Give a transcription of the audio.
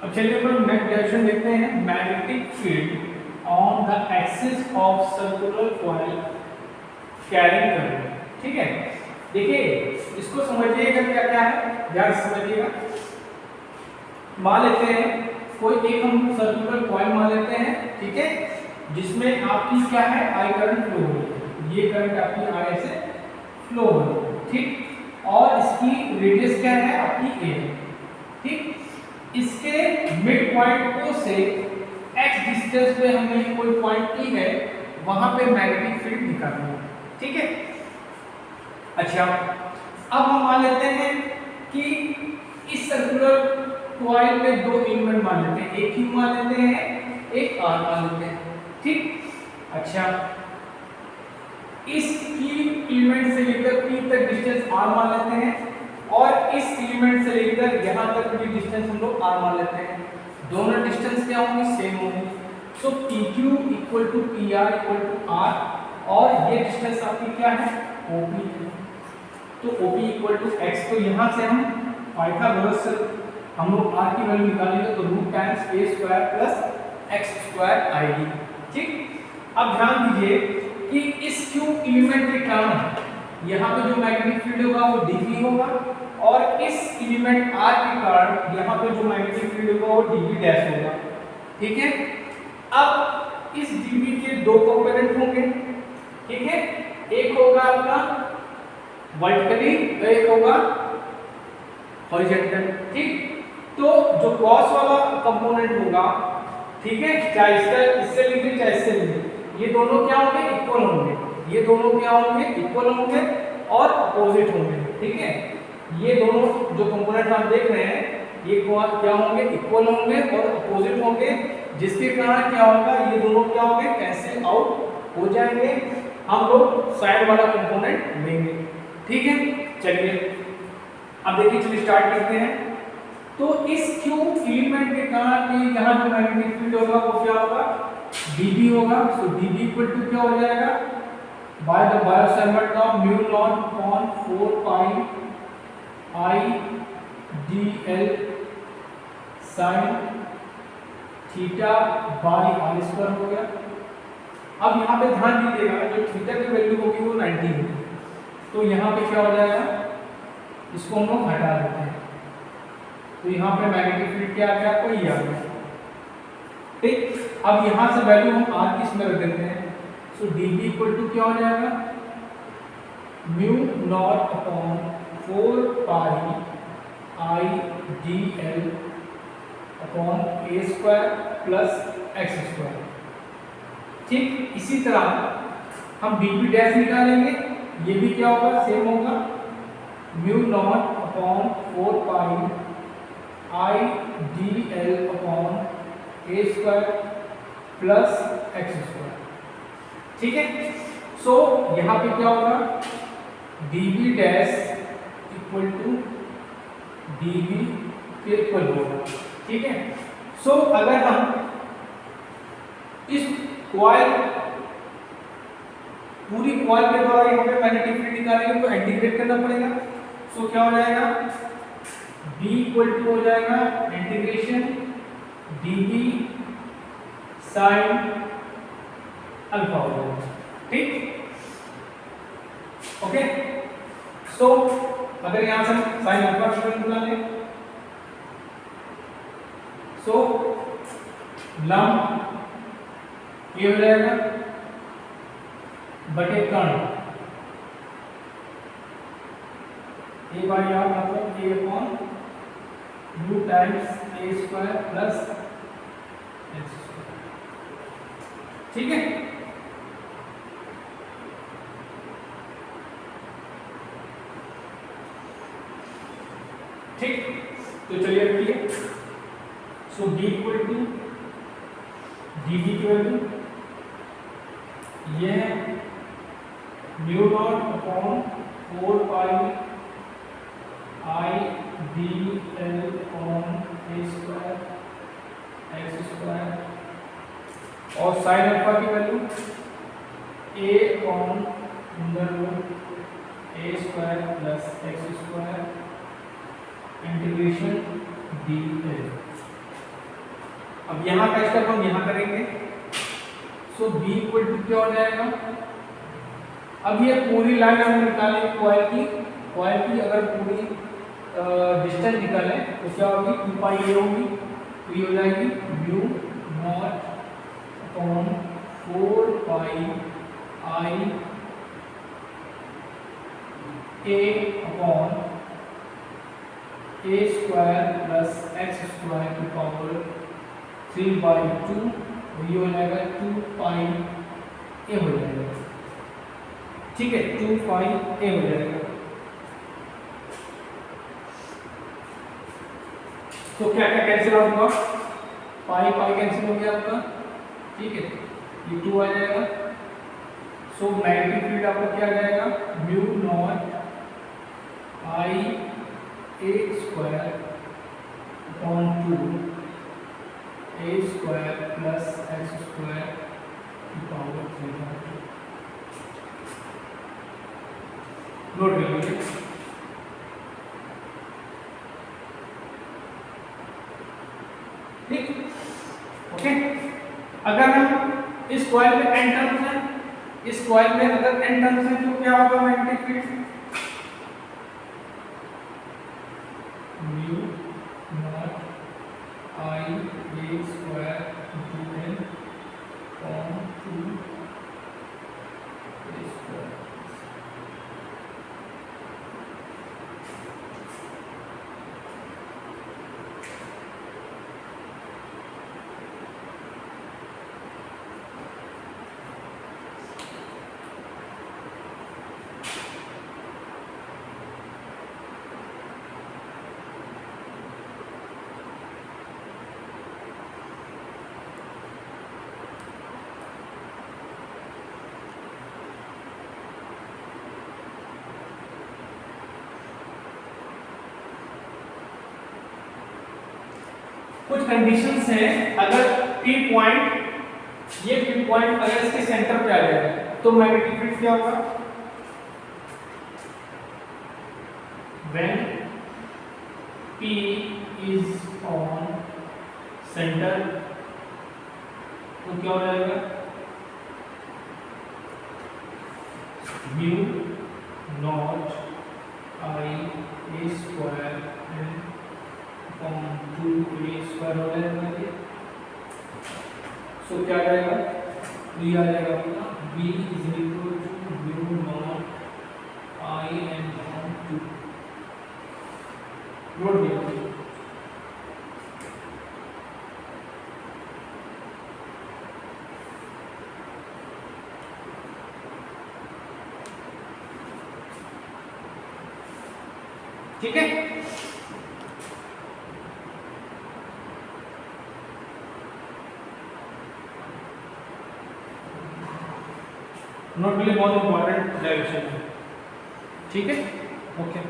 अब चलिए अपन next direction देखते हैं। Magnetic field on the axis of circular coil carrying current. ठीक है, देखिए इसको समझिएगा क्या क्या है, ध्यान से समझिएगा। मान लेते हैं कोई एक हम सर्कुलर कॉइल मान लेते हैं, ठीक है, जिसमें आपकी क्या है आई करंट फ्लो हो रही है, ये करंट आपकी आई से फ्लो हो रही है, ठीक, और इसकी रेडियस क्या है आपकी ए, ठीक। इसके मिड पॉइंट ओ से x डिस्टेंस पे हमने कोई पॉइंट ली है, वहां पे मैग्नेटिक फील्ड निकालनी है, ठीक है। अच्छा, अब हम मान लेते हैं कि इस सर्कुलर कॉइल में दो एलिमेंट मान लेते हैं, एक Q मान लेते हैं, एक R मान लेते हैं, ठीक। अच्छा, इस की एलिमेंट से लेकर P तक डिस्टेंस R मान लेते हैं, और इस एलिमेंट से लेकर यहां तक भी डिस्टेंस हम लोग R मान लेते हैं। दोनों डिस्टेंस क्या होंगी, सेम होंगी। So PQ equal to PR equal to R, और ये डिस्टेंस आपकी क्या है, OP है। तो OP इक्वल टू x, तो यहां से हम पाइथागोरस से हम लोग R की वैल्यू निकालेंगे, तो root times a square plus x square आएगी, ठीक। अब ध्यान दीजिए कि इस Q एलिमेंट के कारण यहाँ पे जो मैग्नेटिक फील्ड होगा वो dv होगा, और इस एलिमेंट R के कारण यहाँ पे जो मैग्नेटिक फील्ड होगा वो dv डैश होगा, ठीक है। अब इस dv के दो कंपोनेंट होंगे, ठीक है, एक होगा आपका वर्टिकली, एक होगा हॉरिजॉन्टल, ठीक। तो जो cos वाला कंपोनेंट होगा, ठीक है, चाहे इससे लीजिए चाहे इससे लीजिए, ये दोनों क्या होंगे, इक्वल होंगे, ये दोनों क्या होंगे, इक्वल होंगे और अपोजिट होंगे, ठीक है। ये दोनों जो कंपोनेंट आप देख रहे हैं ये क्या होंगे, इक्वल होंगे और अपोजिट होंगे, जिसके कारण क्या होगा, ये दोनों क्या होंगे, कैंसिल आउट हो जाएंगे, हम लोग साइड वाला कंपोनेंट लेंगे, ठीक है। चलिए अब देखिए, चलिए स्टार्ट करते हैं। तो इस Q एलिमेंट के कारण यहाँ जो मैग्नेटिक फील्ड होगा वो क्या होगा, dB होगा। सो dB इक्वल टू क्या हो जाएगा, by the Biot Savart law mu naught upon 4 pi I dl sin theta by r square हो गया। अब यहाँ पे ध्यान दीजिएगा, जो थीटा की वैल्यू होगी वो 90 होगी, तो यहाँ पे क्या हो जाएगा, इसको हम लोग हटा देते हैं, तो यहाँ पे मैग्नेटिक फील्ड क्या आ गया, कोई आ गया, ठीक। अब यहाँ से वैल्यू हम r किस में रख देते हैं, सो dB इक्वल टू क्या हो जाएगा, mu naught upon 4 pi I dl upon a square plus x square, ठीक। इसी तरह हम dB डैश निकालेंगे, ये भी क्या होगा, सेम होगा, mu naught upon 4 pi I dl upon a square plus x square, ठीक है। सो यहाँ पे क्या होगा, dB dash equal to dB के इक्वल होगा, ठीक है। सो अगर हम इस कॉइल पूरी कॉइल के द्वारा यहाँ पे मैग्नेटिक फील्ड निकालेंगे तो इंटीग्रेट करना पड़ेगा। सो क्या हो जाएगा, B इक्वल टू हो जाएगा इंटीग्रेशन dB साइन अल्फा हो जाएगा, ठीक, ओके। सो अगर यहाँ से हम साइन अल्फा की वैल्यू निकालें, सो लंब ये हो जाएगा बटे कर्ण, ए बाई आर मतलब a upon u times a square plus x square, ठीक है। ठीक, तो चलिए रखिए। So d equal to dB की वैल्यू ये है mu naught upon 4 pi I dl upon a square x square, और साइन अल्फा की value a upon under root a square plus x square integration dl, अब यहाँ का step हम यहाँ करेंगे। सो b इक्वल टू क्या हो जाएगा, अब ये पूरी लाइन हम निकालें कॉइल की अगर पूरी डिस्टेंस निकालें तो क्या होगी, 2 पाई ए होगी, तो ये हो जाएगी म्यू नॉट अपॉन 4 पाई आई ए अपॉन ए स्क्वायर प्लस एक्स स्क्वायर की पावर 3/2, ये हो जाएगा 2 पाई ए हो जाएगा, ठीक है, 2 पाई ए हो जाएगा। तो क्या क्या कैंसिल आउट हुआ, पाई पाई कैंसिल हो गया आपका, ठीक है, ये 2 आ जाएगा। सो मैग्नेटिक फील्ड आपका क्या आ जाएगा, म्यू नॉट आई ए स्क्वायर अपॉन 2 ए स्क्वायर प्लस एक्स स्क्वायर की पावर 3/2। नोट कर लीजिए, ठीक, ओके। अगर हम इस कॉइल में n टर्म्स हैं, इस कॉइल में अगर n टर्म्स हैं तो क्या होगा मैग्नेटिक फील्ड, म्यू नॉट आई ए स्क्वायर इंटू n अपॉन 2 ए स्क्वायर। कुछ कंडीशंस हैं, अगर P पॉइंट, ये P पॉइंट अगर इसके सेंटर पे आ जाए तो मैग्नेटिक फील्ड क्या होगा, when P is on centre तो क्या हो जाएगा, म्यू नॉट आई ए स्क्वायर अपॉन 2 ए स्क्वायर हो जाएगा ये। सो क्या आ जाएगा, ये आ जाएगा अपना b is equal to mu naught I N upon 2। Note कीजिए, ठीक है। नोट के लिए बहुत इंपॉर्टेंट डायरेक्शन है, ठीक है, ओके।